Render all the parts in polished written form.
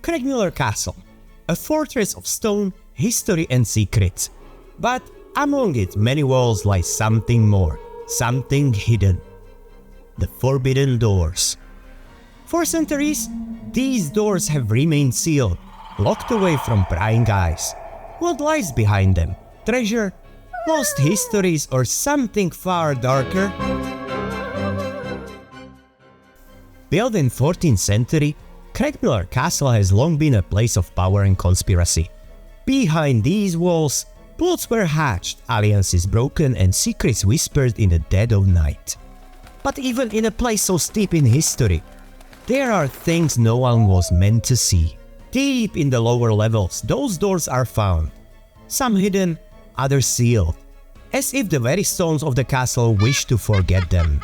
Craigmillar Castle, a fortress of stone, history and secrets. But among its many walls lies something more, something hidden. The forbidden doors. For centuries, these doors have remained sealed, locked away from prying eyes. What lies behind them? Treasure? Lost histories or something far darker? Built in 14th century, Craigmillar Castle has long been a place of power and conspiracy. Behind these walls, plots were hatched, alliances broken and secrets whispered in the dead of night. But even in a place so steep in history, there are things no one was meant to see. Deep in the lower levels, those doors are found. Some hidden, others sealed, as if the very stones of the castle wish to forget them.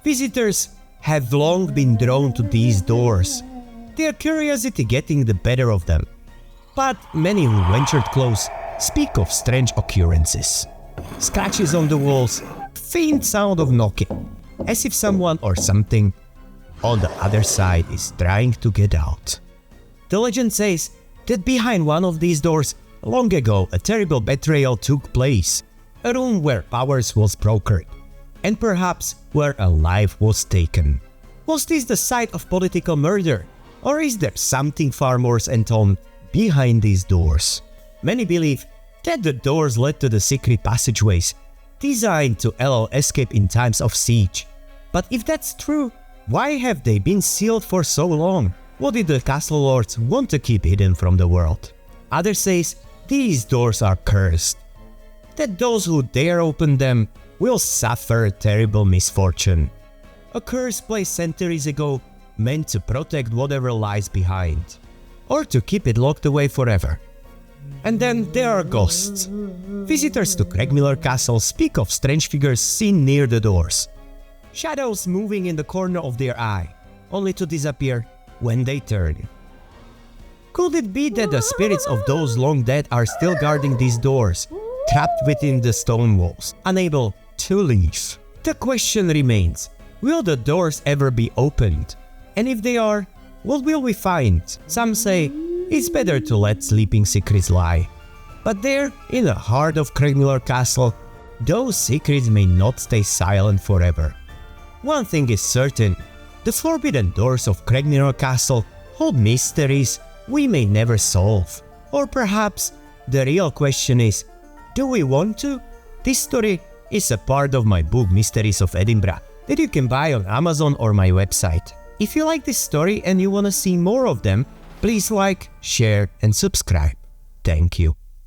Visitors have long been drawn to these doors, their curiosity getting the better of them. But many who ventured close speak of strange occurrences. Scratches on the walls, faint sound of knocking, as if someone or something on the other side is trying to get out. The legend says that behind one of these doors, long ago a terrible betrayal took place, a room where powers was brokered, and perhaps where a life was taken. Was this the site of political murder, or is there something far more entombed behind these doors? Many believe that the doors led to the secret passageways, designed to allow escape in times of siege. But if that's true, why have they been sealed for so long? What did the castle lords want to keep hidden from the world? Others say these doors are cursed, that those who dare open them will suffer terrible misfortune. A curse placed centuries ago, meant to protect whatever lies behind, or to keep it locked away forever. And then there are ghosts. Visitors to Craigmillar Castle speak of strange figures seen near the doors. Shadows moving in the corner of their eye, only to disappear when they turn. Could it be that the spirits of those long dead are still guarding these doors, trapped within the stone walls, unable to leave? The question remains, will the doors ever be opened? And if they are, what will we find? Some say it's better to let sleeping secrets lie. But there, in the heart of Craigmillar Castle, those secrets may not stay silent forever. One thing is certain, the forbidden doors of Craigmillar Castle hold mysteries we may never solve. Or perhaps the real question is, do we want to? This story is a part of my book Mysteries of Edinburgh that you can buy on Amazon or my website. If you like this story and you want to see more of them, please like, share and subscribe. Thank you.